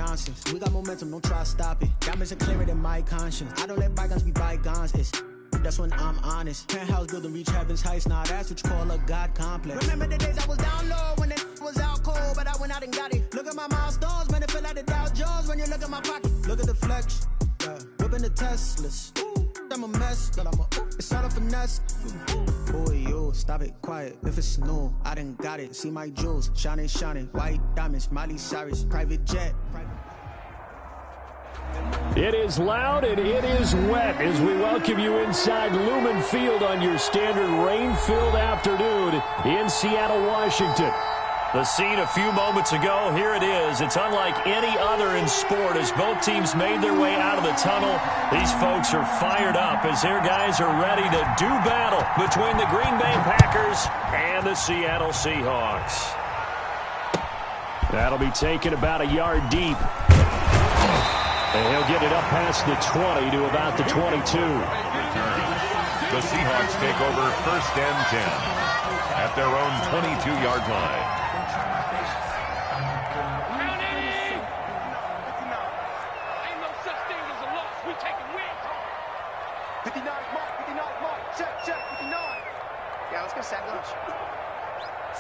nonsense. We got momentum, don't try to stop it. Diamonds are clearer than my conscience. I don't let bygones be bygones. That's when I'm honest. Penthouse building, reach heaven's heights. Nah, that's what you call a God complex. Remember the days I was down low when it was out cold, but I went out and got it. Look at my milestones, man, it feel like the Dow Jones when you look at my pocket. Look at the flex, whipping the Teslas. I'm a mess, but it's all a finesse. Boy, you, stop it, quiet. If it's new, I done got it. See my jewels, shining, white diamonds, Miley Cyrus, private jet. It is loud and it is wet as we welcome you inside Lumen Field on your standard rain-filled afternoon in Seattle, Washington. The scene a few moments ago, here it is. It's unlike any other in sport as both teams made their way out of the tunnel. These folks are fired up as their guys are ready to do battle between the Green Bay Packers and the Seattle Seahawks. That'll be taken about a yard deep. And he'll get it up past the 20 to about the 22. The Seahawks take over 1st and 10 at their own 22-yard line. Ain't no such thing as a loss. We taking wins. 59 mark, 59 mark. Check, 59. Yeah, let's go sandwich.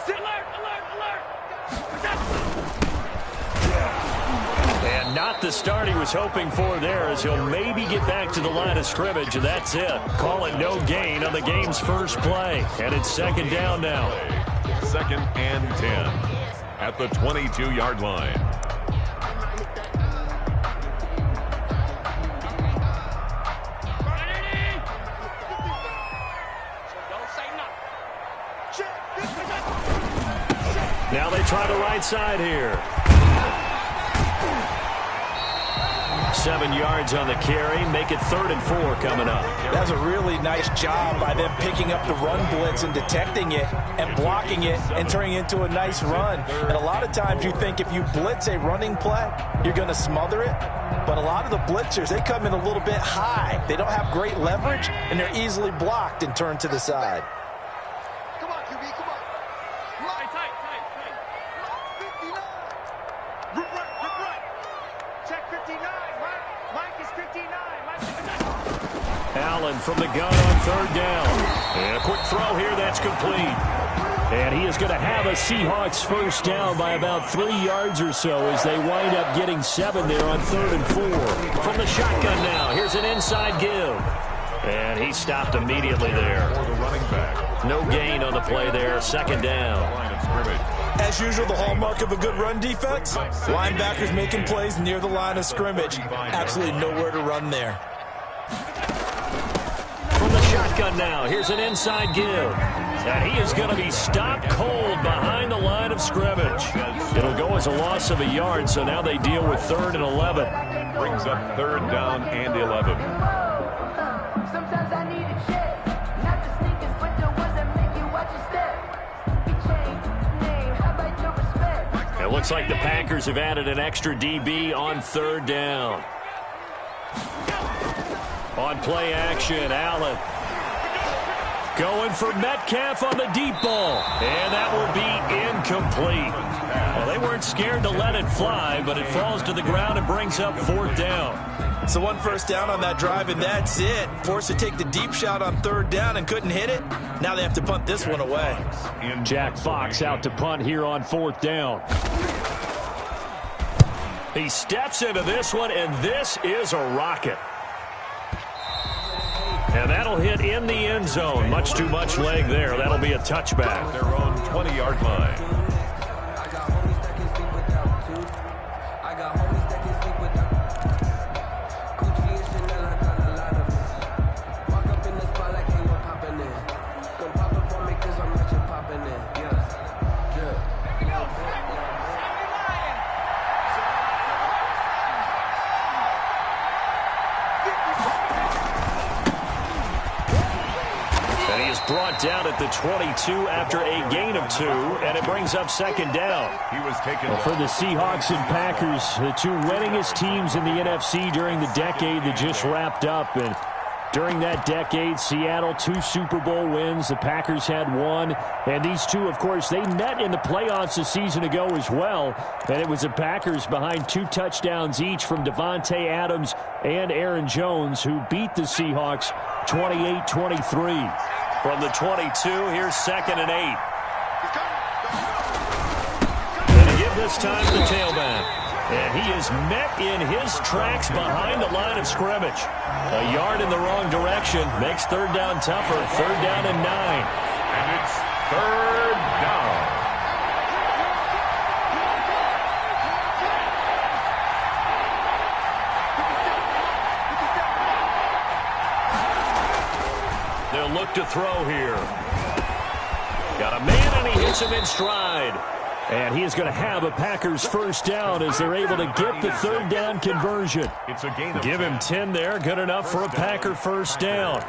Alert. And not the start he was hoping for there as he'll maybe get back to the line of scrimmage, and that's it. Call it no gain on the game's first play. And it's 2nd down now. 2nd and 10 at the 22-yard line. Now they try the right side here. 7 yards on the carry. Make it 3rd and 4 coming up. That's a really nice job by them picking up the run blitz and detecting it and blocking it and turning it into a nice run. And a lot of times you think if you blitz a running play, you're going to smother it. But a lot of the blitzers, they come in a little bit high. They don't have great leverage, and they're easily blocked and turned to the side. Come on, QB, come on. Tight. Rip right. Check 59, right? Mike is 59. Allen from the gun on 3rd down. And a quick throw here, that's complete. And he is going to have a Seahawks first down by about 3 yards or so as they wind up getting 7 there on 3rd and 4. From the shotgun now, here's an inside give. And he stopped immediately there. For the running back. No gain on the play there, 2nd down. Line of scrimmage. As usual, the hallmark of a good run defense, linebackers making plays near the line of scrimmage. Absolutely nowhere to run there. From the shotgun now, here's an inside give. And he is going to be stopped cold behind the line of scrimmage. It'll go as a loss of a yard, so now they deal with 3rd and 11. Brings up 3rd down and 11. Sometimes I need a check, not the sneakers, but the ones that make you watch your step. You change name, how about your respect? It looks like the Packers have added an extra DB on 3rd down. On play action, Allen going for Metcalf on the deep ball. And that will be incomplete. Well, they weren't scared to let it fly, but it falls to the ground and brings up 4th down. So 1 first down on that drive, and that's it. Forced to take the deep shot on 3rd down and couldn't hit it. Now they have to punt this one away. Jack Fox out to punt here on 4th down. He steps into this one, and this is a rocket. And that'll hit in the end zone. Much too much leg there. That'll be a touchback. Their own 20-yard line. Brought down at the 22 after a gain of 2, and it brings up 2nd down. He was taken for the Seahawks and Packers, the 2 winningest teams in the NFC during the decade that just wrapped up. And During that decade, Seattle 2 Super Bowl wins. The Packers had 1. And these two, of course, they met in the playoffs a season ago as well. And it was the Packers behind 2 touchdowns each from Devontae Adams and Aaron Jones who beat the Seahawks 28-23. From the 22, here's 2nd and 8. And to give this time to the tailback. And he is met in his tracks behind the line of scrimmage. A yard in the wrong direction makes 3rd down tougher. 3rd down and 9. And it's 3rd down. They'll look to throw here. Got a man, and he hits him in stride. And he is going to have a Packers 1st down as they're able to get the 3rd down conversion. It's a gain of Give him 10 there. Good enough for a Packer 1st down.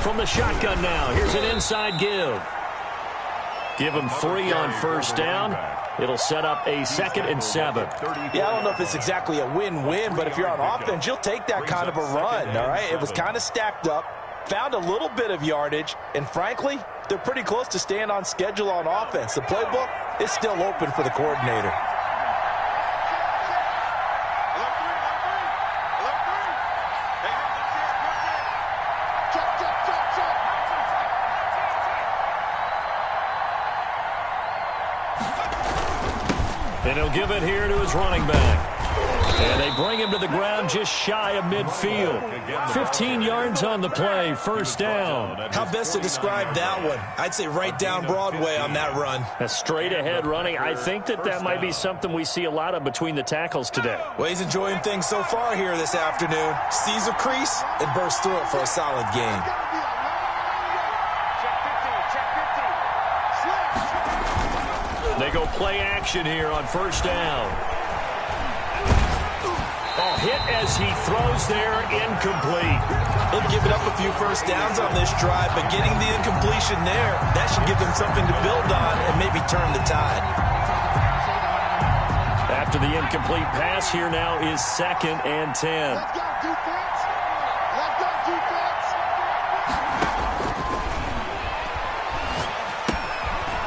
From the shotgun now, here's an inside give. Give him 3 on 1st down. It'll set up a 2nd and 7. Yeah, I don't know if it's exactly a win-win, but if you're on offense, you'll take that kind of a run, all right? It was kind of stacked up, found a little bit of yardage, and frankly, they're pretty close to staying on schedule on offense. The playbook is still open for the coordinator. And he'll give it here to his running back. And they bring him to the ground just shy of midfield. 15 yards on the play, 1st down. How best to describe that one? I'd say right down Broadway on that run. A straight-ahead running. I think that might be something we see a lot of between the tackles today. Well, he's enjoying things so far here this afternoon. Sees a crease and bursts through it for a solid gain. They go play action here on 1st down. Oh, hit as he throws there, incomplete. They've given up a few 1st downs on this drive, but getting the incompletion there, that should give them something to build on and maybe turn the tide. After the incomplete pass, here now is 2nd and 10. Let's go, defense! Let's go, defense!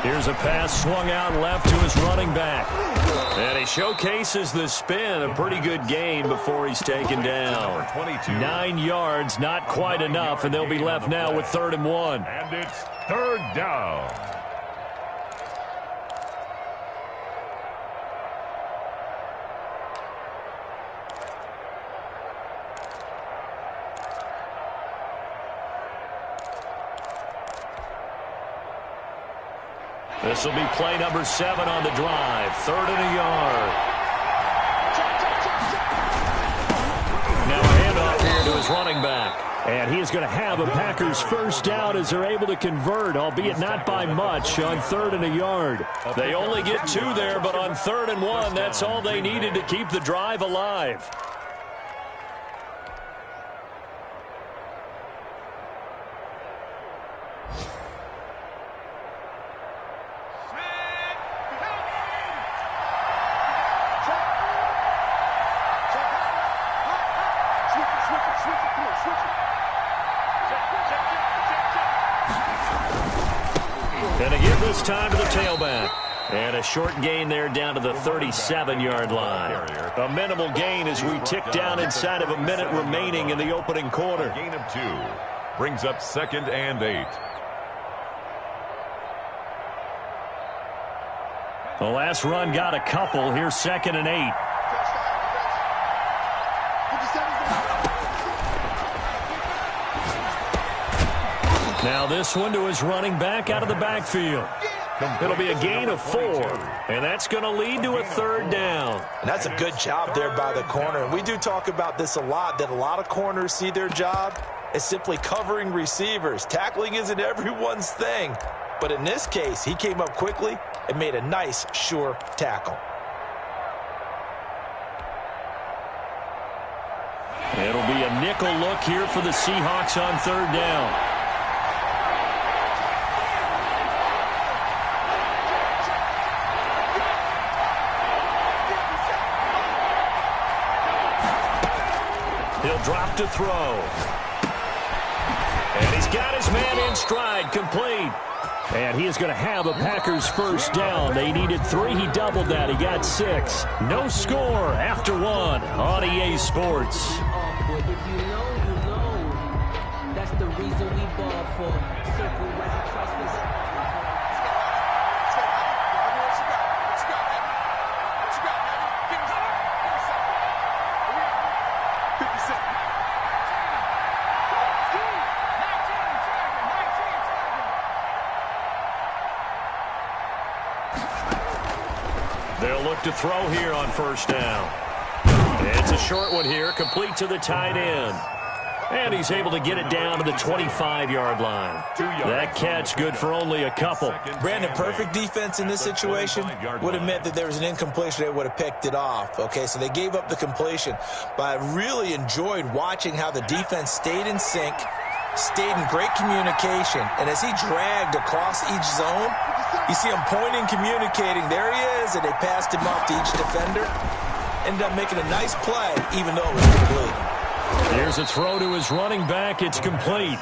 Here's a pass swung out left to his running back. And he showcases the spin. A pretty good gain before he's taken down. 9 yards, not quite enough, and they'll be left now with 3rd and 1. And it's 3rd down. This will be play number 7 on the drive. 3rd and a yard. Now a handoff here to his running back. And he is going to have a Packers 1st down as they're able to convert, albeit not by much, on 3rd and a yard. They only get 2 there, but on 3rd and 1, that's all they needed to keep the drive alive. And to give this time to the tailback. And a short gain there down to the 37-yard line. A minimal gain as we tick down inside of a minute remaining in the opening quarter. Gain of 2 brings up 2nd and 8. The last run got a couple. Here's 2nd and 8. Now this one to his running back out of the backfield. It'll be a gain of 4, and that's going to lead to a 3rd down. And that's a good job there by the corner. And we do talk about this a lot, that a lot of corners see their job as simply covering receivers. Tackling isn't everyone's thing. But in this case, he came up quickly and made a nice, sure tackle. It'll be a nickel look here for the Seahawks on third down. He'll drop to throw. And he's got his man in stride, complete. And he is going to have a Packers first down. They needed 3. He doubled that. He got 6. No score after 1 on EA Sports. If you know, you know. That's the reason we ball for. Circle round, trust us. They'll look to throw here on first down. It's a short one here, complete to the tight end. And he's able to get it down to the 25-yard line. That catch good for only a couple. Brandon, perfect defense in this situation would have meant that there was an incompletion. They would have picked it off. Okay, so they gave up the completion. But I really enjoyed watching how the defense stayed in sync, stayed in great communication. And as he dragged across each zone, you see him pointing, communicating. There he is, and they passed him off to each defender. Ended up making a nice play, even though it was complete. Here's a throw to his running back. It's complete.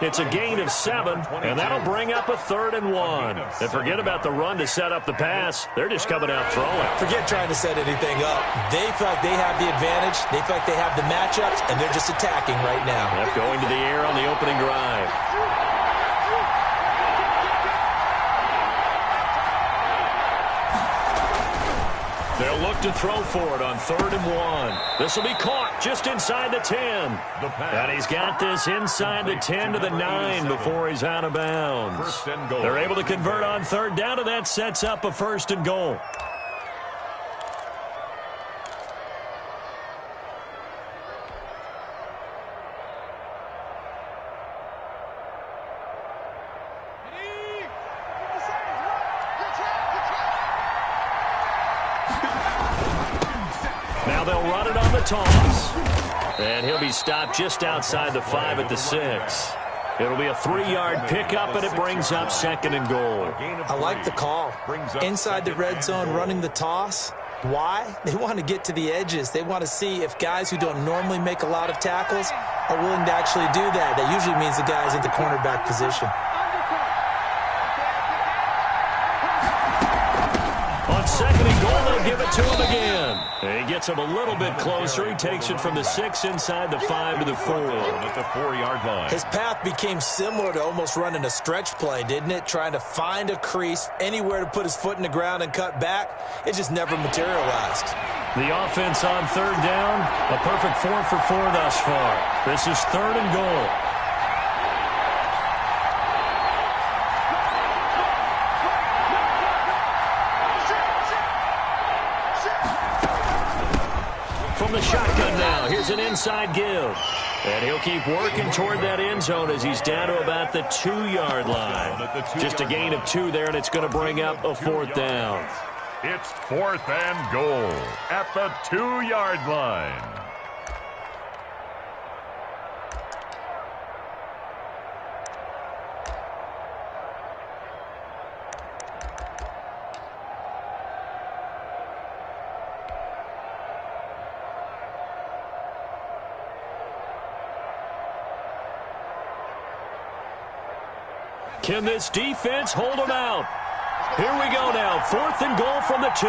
It's a gain of 7, and that'll bring up a 3rd and 1. And forget about the run to set up the pass. They're just coming out throwing. Forget trying to set anything up. They feel like they have the advantage. They feel like they have the matchups, and they're just attacking right now. Yep, going to the air on the opening drive. They'll look to throw for it on 3rd and 1. This will be caught just inside the 10. And he's got this inside the 10 to the 9 before he's out of bounds. They're able to convert on 3rd down, and that sets up a 1st and goal. Now they'll run it on the toss. And he'll be stopped just outside the 5 at the 6. It'll be a 3-yard pickup, and it brings up 2nd and goal. I like the call. Inside the red zone, running the toss. Why? They want to get to the edges. They want to see if guys who don't normally make a lot of tackles are willing to actually do that. That usually means the guy's at the cornerback position. On 2nd and goal, they'll give it to him again. And he gets him a little bit closer. He takes it from the 6 inside the 5 to the 4. At the 4-yard line. His path became similar to almost running a stretch play, didn't it? Trying to find a crease, anywhere to put his foot in the ground and cut back. It just never materialized. The offense on 3rd down, a perfect 4 for 4 thus far. This is 3rd and goal. From the shotgun now, here's an inside give. And he'll keep working toward that end zone as he's down to about the 2-yard line. Just a gain of 2 there, and it's going to bring up a 4th down. It's 4th and goal at the 2-yard line. Can this defense hold them out? Here we go now. 4th and goal from the 2.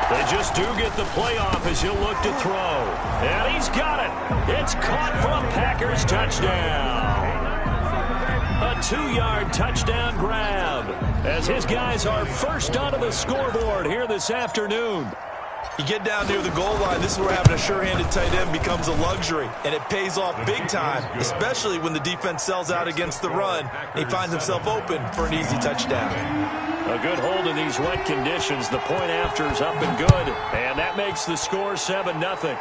They just do get the play off as he'll look to throw. And he's got it. It's caught for a Packers touchdown. A 2-yard touchdown grab as his guys are first onto the scoreboard here this afternoon. You get down near the goal line, this is where having a sure-handed tight end becomes a luxury, and it pays off big time, especially when the defense sells out against the run, and he finds himself open for an easy touchdown. A good hold in these wet conditions. The point after is up and good, and that makes the score 7-0.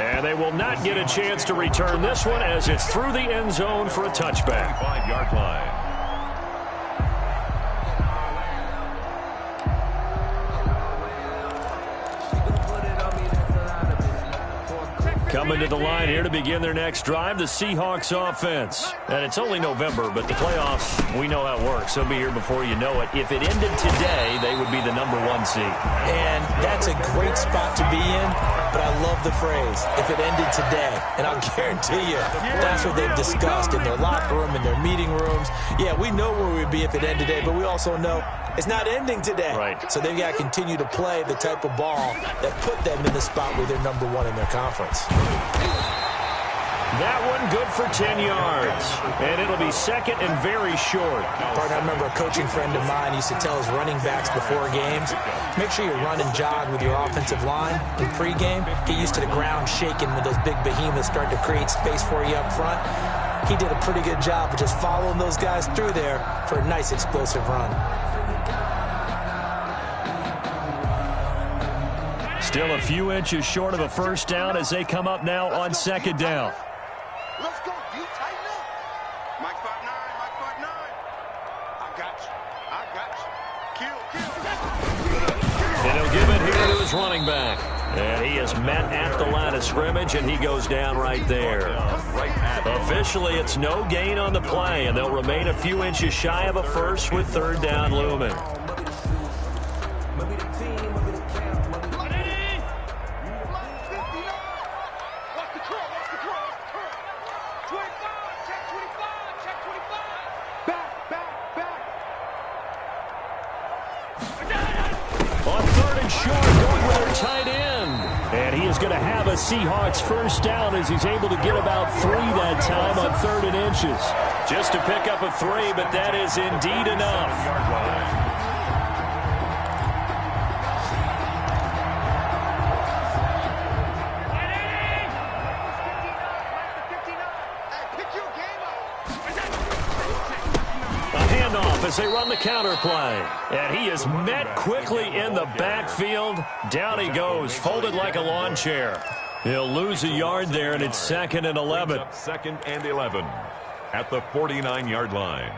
And they will not get a chance to return this one as it's through the end zone for a touchback. 5-yard line. Coming to the line here to begin their next drive, the Seahawks offense. And it's only November, but the playoffs, we know how it works. They'll be here before you know it. If it ended today, they would be the #1 seed. And that's a great spot to be in, but I love the phrase, if it ended today. And I'll guarantee you, that's what they've discussed in their locker room, in their meeting rooms. Yeah, we know where we'd be if it ended today, but we also know it's not ending today. Right. So they've got to continue to play the type of ball that put them in the spot where they're #1 in their conference. That one good for 10 yards. And it'll be second and very short. Partner, I remember a coaching friend of mine used to tell his running backs before games, make sure you run and jog with your offensive line in pregame. Get used to the ground shaking when those big behemoths start to create space for you up front. He did a pretty good job of just following those guys through there for a nice explosive run. Still a few inches short of a first down as they come up now on second down. Let's go. You tighten up. Mike spot 9. Mike spot 9. I got you. Kill. And he'll give it here to his running back. And he is met at the line of scrimmage, and he goes down right there. Officially, it's no gain on the play, and they'll remain a few inches shy of a first with third down looming. Seahawks first down as he's able to get about 3 that time on 3rd and inches. Just to pick up a 3, but that is indeed enough. A handoff as they run the counter play. And he is met quickly in the backfield. Down he goes, folded like a lawn chair. He'll lose a yard there, and it's 2nd and 11. 2nd and 11 at the 49-yard line.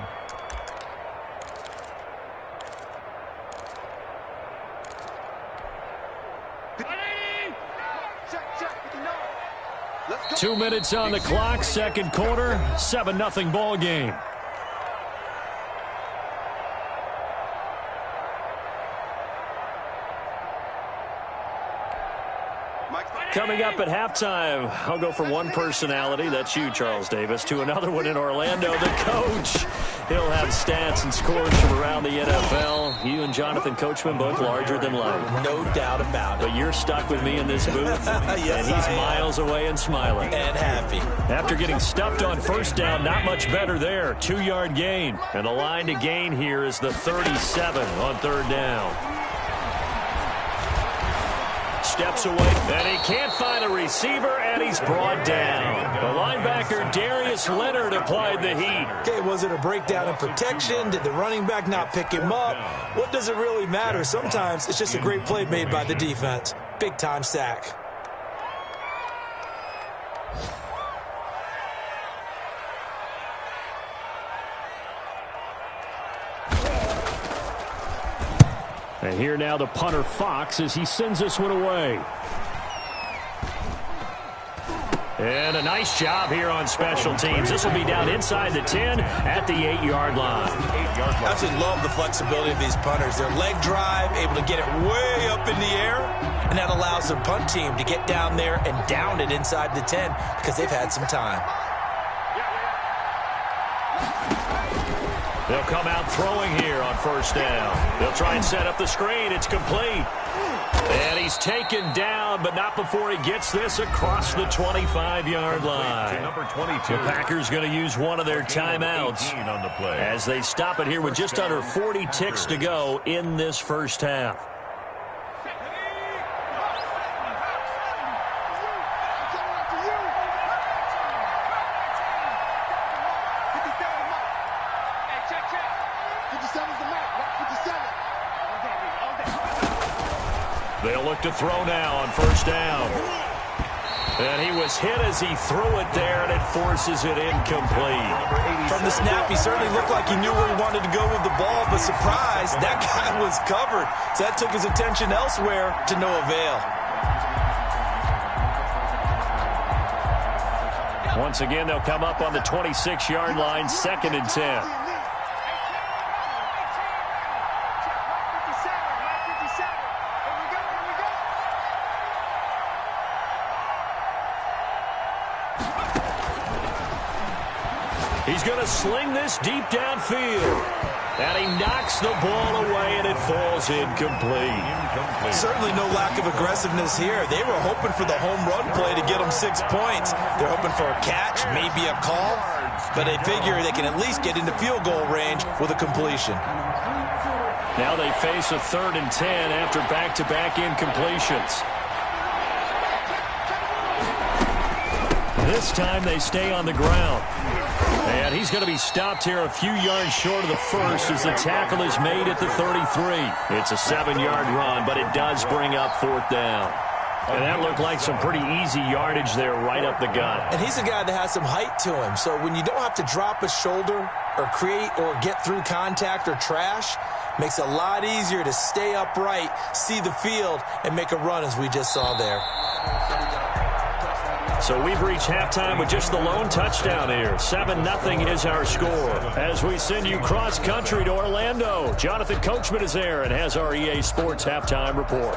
Let's go. 2 minutes on the clock, second quarter, 7-0 ball game. Coming up at halftime, I'll go from one personality, that's you, Charles Davis, to another one in Orlando, the coach. He'll have stats and scores from around the NFL. You and Jonathan Coachman both larger than life. No doubt about it. But you're stuck with me in this booth, yes, and he's miles away and smiling. And happy. After getting stuffed on first down, not much better there. 2-yard gain. And the line to gain here is the 37 on third down. Steps away, and he can't find a receiver, and he's brought down. The linebacker, Darius Leonard, applied the heat. Okay, was it a breakdown in protection? Did the running back not pick him up? What does it really matter? Sometimes it's just a great play made by the defense. Big-time sack. And here now the punter, Fox, as he sends this one away. And a nice job here on special teams. This will be down inside the 10 at the 8-yard line. I absolutely love the flexibility of these punters. Their leg drive, able to get it way up in the air, and that allows the punt team to get down there and down it inside the 10 because they've had some time. They'll come out throwing here on first down. They'll try and set up the screen. It's complete. And he's taken down, but not before he gets this across the 25-yard line. Number 22. The Packers going to use one of their timeouts on the play as they stop it here with just under 40 ticks to go in this first half. They'll look to throw now on first down. And he was hit as he threw it there, and it forces it incomplete. From the snap, he certainly looked like he knew where he wanted to go with the ball, but surprise, that guy was covered. So that took his attention elsewhere to no avail. Once again, they'll come up on the 26-yard line, 2nd and 10. He's going to sling this deep downfield. And he knocks the ball away, and it falls incomplete. Certainly no lack of aggressiveness here. They were hoping for the home run play to get them 6 points. They're hoping for a catch, maybe a call. But they figure they can at least get into field goal range with a completion. Now they face a 3rd and 10 after back-to-back incompletions. This time they stay on the ground. And he's going to be stopped here a few yards short of the first as the tackle is made at the 33. It's a 7-yard run, but it does bring up 4th down. And that looked like some pretty easy yardage there right up the gut. And he's a guy that has some height to him. So when you don't have to drop a shoulder or create or get through contact or trash, makes it a lot easier to stay upright, see the field, and make a run as we just saw there. So we've reached halftime with just the lone touchdown here. 7-0 is our score. As we send you cross-country to Orlando, Jonathan Coachman is there and has our EA Sports halftime report.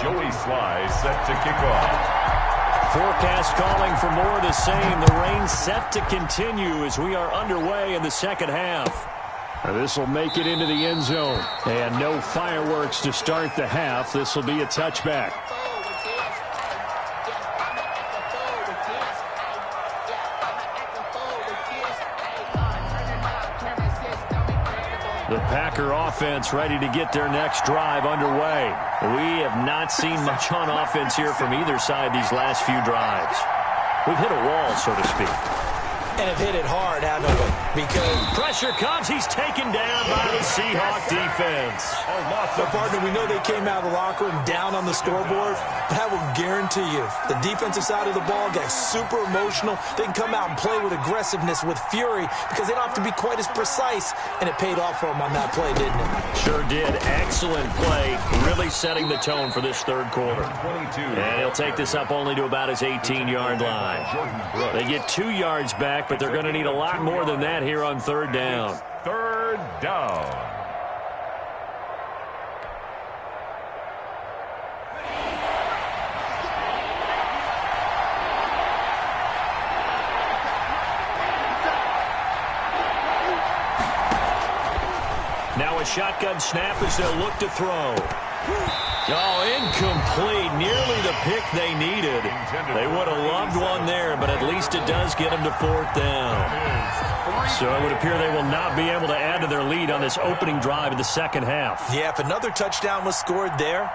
Joey Sly set to kick off. Forecast calling for more of the same. The rain set to continue as we are underway in the second half. This will make it into the end zone. And no fireworks to start the half. This will be a touchback. The Packer offense ready to get their next drive underway. We have not seen much on offense here from either side these last few drives. We've hit a wall, so to speak. And have hit it hard, haven't we? Because pressure comes. He's taken down by the Seahawk defense. So, partner, we know they came out of the locker room down on the scoreboard, but I will guarantee you the defensive side of the ball got super emotional. They can come out and play with aggressiveness, with fury, because they don't have to be quite as precise, and it paid off for them on that play, didn't it? Sure did. Excellent play, really setting the tone for this third quarter. And he'll take this up only to about his 18-yard line. They get 2 yards back, but they're going to need a lot more than that here on 3rd down. 3rd down. Now a shotgun snap as they'll look to throw. Oh, incomplete. Nearly the pick they needed. They would have loved one there, but at least it does get them to 4th down. So it would appear they will not be able to add to their lead on this opening drive of the second half. Yeah, if another touchdown was scored there,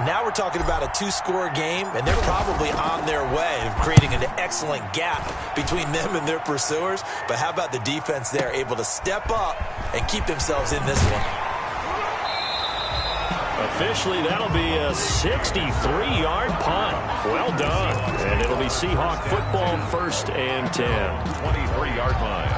now we're talking about a 2-score game, and they're probably on their way of creating an excellent gap between them and their pursuers. But how about the defense there, able to step up and keep themselves in this one? Officially, that'll be a 63-yard punt. Well done. And it'll be Seahawk football, 1st and 10. 23-yard line.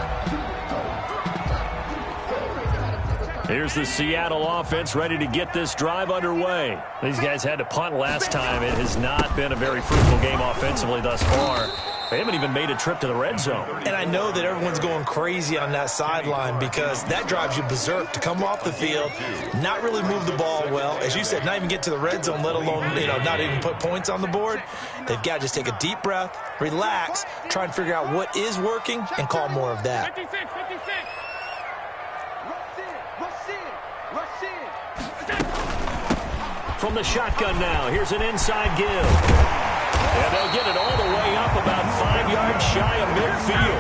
Here's the Seattle offense ready to get this drive underway. These guys had to punt last time. It has not been a very fruitful game offensively thus far. They haven't even made a trip to the red zone. And I know that everyone's going crazy on that sideline because that drives you berserk to come off the field, not really move the ball well. As you said, not even get to the red zone, let alone, not even put points on the board. They've got to just take a deep breath, relax, try and figure out what is working, and call more of that. 56. Rush in. From the shotgun now, here's an inside give. And they'll get it all the way up about 5 yards shy of midfield.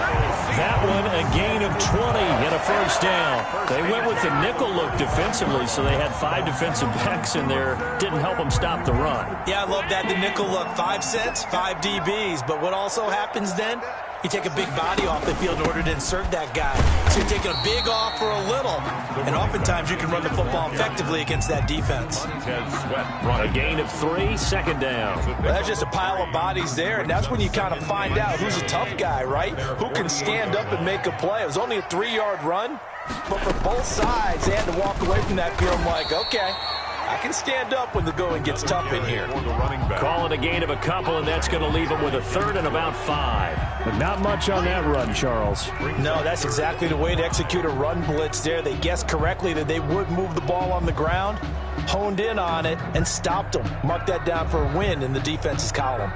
That one a gain of 20 and a 1st down. They went with the nickel look defensively, so they had 5 defensive backs in there. Didn't help them stop the run. Yeah, I love that, the nickel look. 5 cents, 5 DBs. But what also happens then? You take a big body off the field in order to insert that guy. So you're taking a big off for a little. well. And oftentimes you can run the football effectively against that defense. A gain of 3, second down. Well, that's just a pile of bodies there, and that's when you kind of find out who's a tough guy, right? Who can stand up and make a play. It was only a 3-yard run, but for both sides, they had to walk away from that field like, okay, I can stand up when the going gets tough in here. Call it a gain of a couple, and that's going to leave them with a third and about 5. But not much on that run, Charles. No, that's exactly the way to execute a run blitz there. They guessed correctly that they would move the ball on the ground, honed in on it, and stopped them. Mark that down for a win in the defense's column.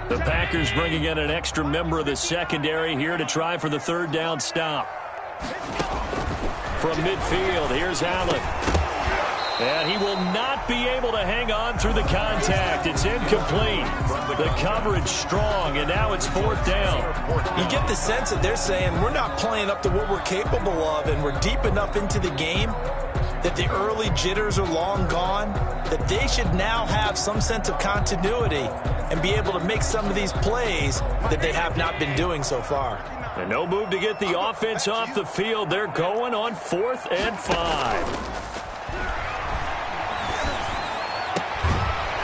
The Packers bringing in an extra member of the secondary here to try for the third down stop. From midfield, here's Allen. And he will not be able to hang on through the contact. It's incomplete. The coverage strong, and now it's 4th down. You get the sense that they're saying we're not playing up to what we're capable of, and we're deep enough into the game that the early jitters are long gone, that they should now have some sense of continuity and be able to make some of these plays that they have not been doing so far. And no move to get the offense off the field. They're going on 4th and 5.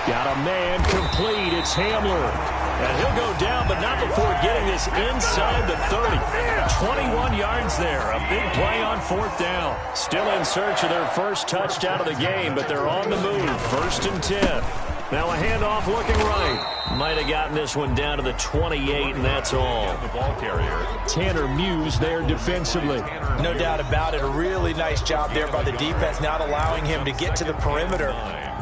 Got a man complete. It's Hamler. And he'll go down, but not before getting this inside the 30. 21 yards there. A big play on 4th down. Still in search of their first touchdown of the game, but they're on the move. 1st and 10. Now a handoff looking right. Might have gotten this one down to the 28, and that's all. The ball carrier. Tanner Muse there defensively. No doubt about it. A really nice job there by the defense, not allowing him to get to the perimeter.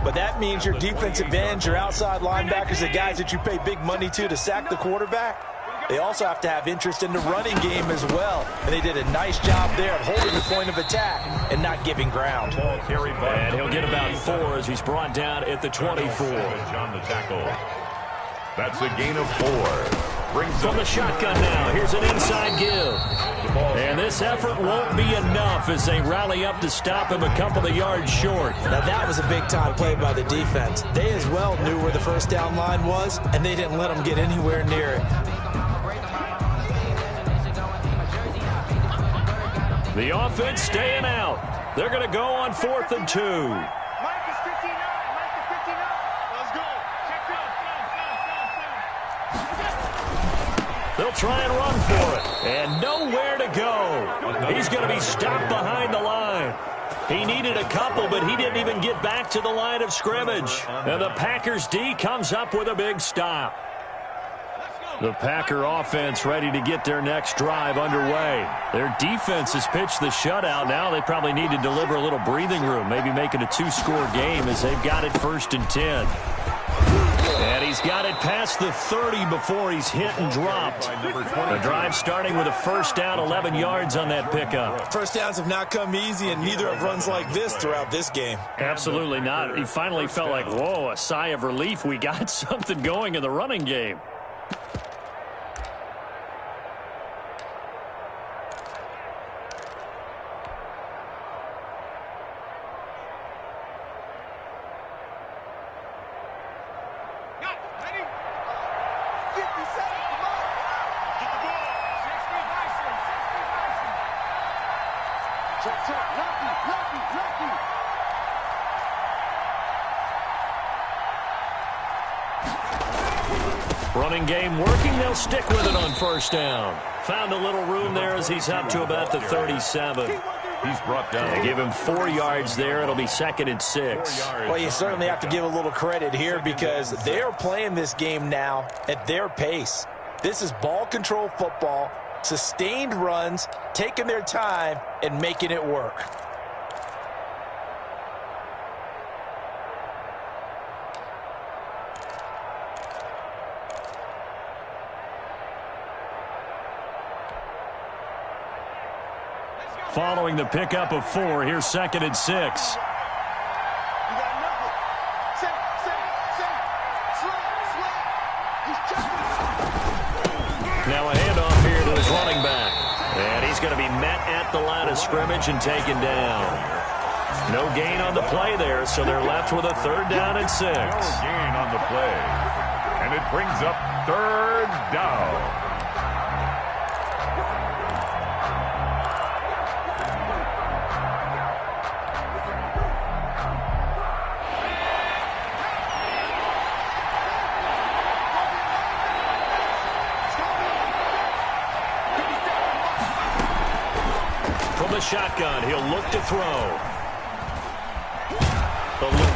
But that means your defensive ends, your outside linebackers, the guys that you pay big money to sack the quarterback, they also have to have interest in the running game as well. And they did a nice job there of holding the point of attack and not giving ground. And he'll get about 4 as he's brought down at the 24. On the tackle. That's a gain of 4. From the shotgun now, here's an inside give. And this effort won't be enough as they rally up to stop him a couple of yards short. Now that was a big-time play by the defense. They as well knew where the first down line was, and they didn't let them get anywhere near it. The offense staying out. They're going to go on 4th and 2. They'll try and run for it. And nowhere to go. He's going to be stopped behind the line. He needed a couple, but he didn't even get back to the line of scrimmage. And the Packers D comes up with a big stop. The Packer offense ready to get their next drive underway. Their defense has pitched the shutout. Now they probably need to deliver a little breathing room, maybe make it a 2-score game as they've got it 1st and 10. And he's got it past the 30 before he's hit and dropped. The drive starting with a first down, 11 yards on that pickup. First downs have not come easy, and neither have runs like this throughout this game. Absolutely not. He finally felt like, whoa, a sigh of relief. We got something going in the running game. Running game working. They'll stick with it on first down. Found a little room there as he's up to about the 37. He's brought down. They give him 4 yards there. It'll be 2nd and 6. Well, you certainly have to give a little credit here because they're playing this game now at their pace. This is ball control football, sustained runs, taking their time, and making it work. Following the pickup of 4, here's 2nd and 6. Now a handoff here to his running back. And he's going to be met at the line of scrimmage and taken down. No gain on the play there, so they're left with a 3rd down and 6. No gain on the play. And it brings up 3rd down. the shotgun. He'll look to throw.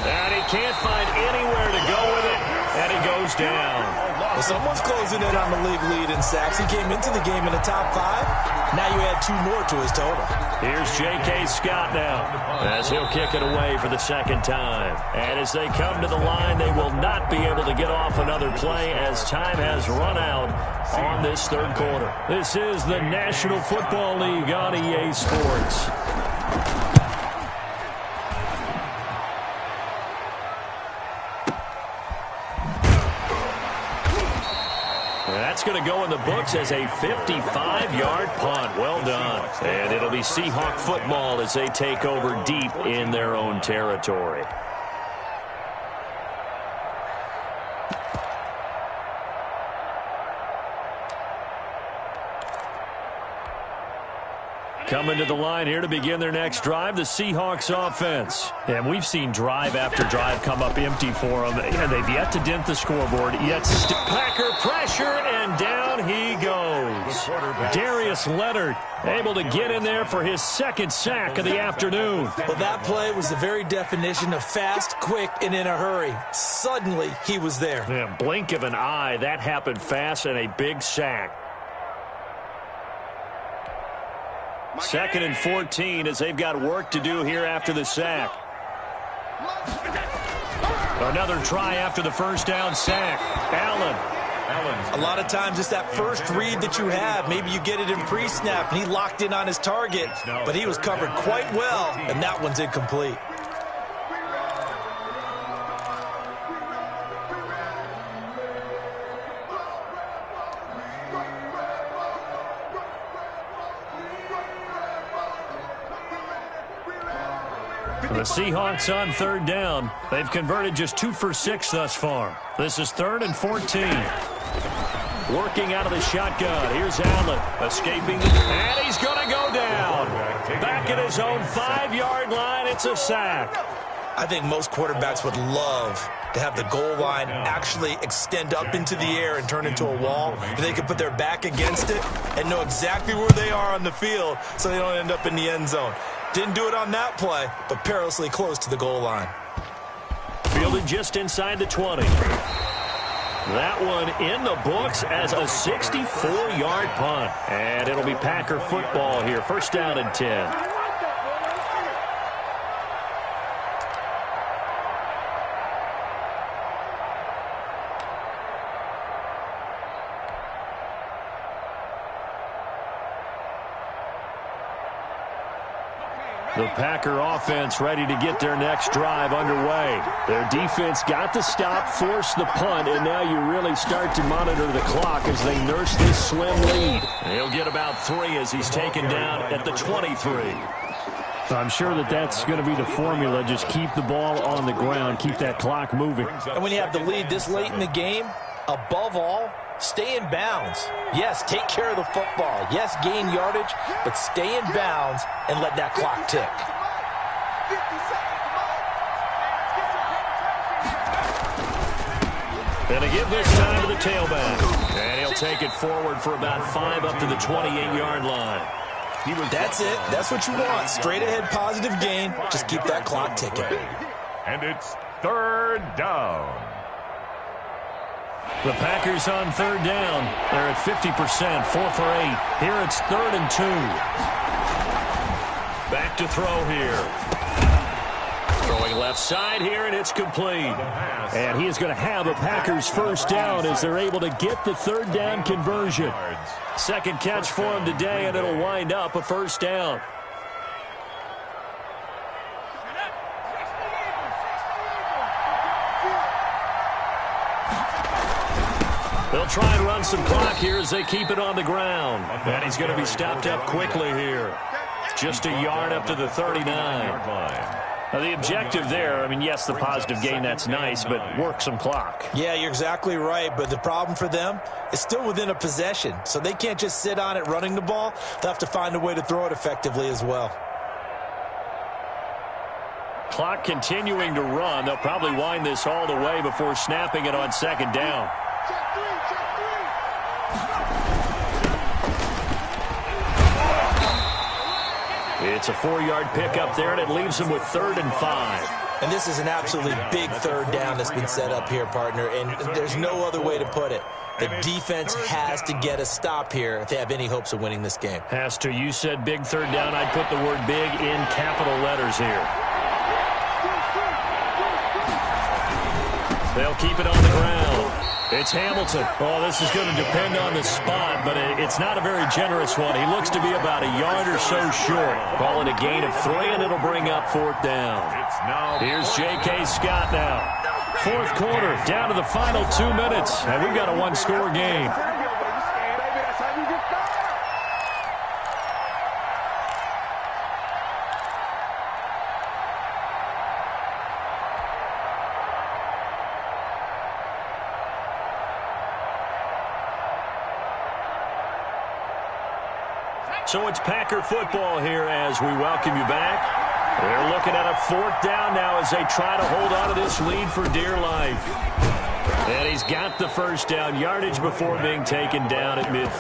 And he can't find anywhere to go with it, and he goes down. Well, someone's closing in on the league lead in sacks. He came into the game in the top 5. Now you add 2 more to his total. Here's J.K. Scott now as he'll kick it away for the second time. And as they come to the line, they will not be able to get off another play as time has run out on this third quarter. This is the National Football League on EA Sports. That's going to go in the books as a 55-yard punt. Well done. And it'll be Seahawk football as they take over deep in their own territory. Coming to the line here to begin their next drive, the Seahawks offense. And we've seen drive after drive come up empty for them. And they've yet to dent the scoreboard. Yet Packer pressure, and down he goes. Darius Leonard able to get in there for his second sack of the afternoon. Well, that play was the very definition of fast, quick, and in a hurry. Suddenly, he was there. Yeah, blink of an eye, that happened fast, and a big sack. 2nd and 14 as they've got work to do here after the sack. Another try after the first down sack. Allen. A lot of times it's that first read that you have. Maybe you get it in pre-snap, and he locked in on his target, but he was covered quite well, and that one's incomplete. The Seahawks on 3rd down. They've converted just 2 for 6 thus far. This is 3rd and 14. Working out of the shotgun. Here's Allen escaping. And he's going to go down. Back at his own 5-yard line. It's a sack. I think most quarterbacks would love to have the goal line actually extend up into the air and turn into a wall. They can put their back against it and know exactly where they are on the field so they don't end up in the end zone. Didn't do it on that play, but perilously close to the goal line. Fielded just inside the 20. That one in the books as a 64-yard punt. And it'll be Packer football here. 1st down and 10. The Packer offense ready to get their next drive underway. Their defense got the stop, forced the punt, and now you really start to monitor the clock as they nurse this slim lead. He'll get about 3 as he's taken down at the 23. I'm sure that's going to be the formula. Just keep the ball on the ground, keep that clock moving. And when you have the lead this late in the game, above all, stay in bounds. Yes, take care of the football. Yes, gain yardage, but stay in bounds and let that clock tick. And to give this time to the tailback. And he'll take it forward for about 5 up to the 28-yard line. That's it. That's what you want. Straight ahead positive gain. Just keep that clock ticking. And it's 3rd down. The Packers on 3rd down. They're at 50%, 4 for 8. Here it's 3rd and 2. Back to throw here. Throwing left side here, and it's complete. And he is going to have a Packers 1st down as they're able to get the 3rd down conversion. 2nd catch for him today, and it'll wind up a 1st down. They'll try and run some clock here as they keep it on the ground. And he's going to be stopped up quickly here. Just a yard up to the 39. Now, the objective there, I mean, yes, the positive gain, that's nice, but work some clock. Yeah, you're exactly right, but the problem for them is still within a possession, so they can't just sit on it running the ball. They'll have to find a way to throw it effectively as well. Clock continuing to run. They'll probably wind this all the way before snapping it on 2nd down. It's a 4-yard pickup there, and it leaves them with 3rd and 5. And this is an absolutely big 3rd down that's been set up here, partner, and there's no other way to put it. The defense has to get a stop here if they have any hopes of winning this game. Has to. You said big 3rd down. I'd put the word big in capital letters here. They'll keep it on the ground. It's Hamilton. Oh, this is going to depend on the spot, but it's not a very generous one. He looks to be about a yard or so short. Call it a gain of 3, and it'll bring up 4th down. Here's J.K. Scott now. 4th quarter, down to the final 2 minutes, and we've got a 1-score game. So it's Packer football here as we welcome you back. They're looking at a 4th down now as they try to hold on to this lead for dear life. And he's got the 1st down, yardage before being taken down at midfield.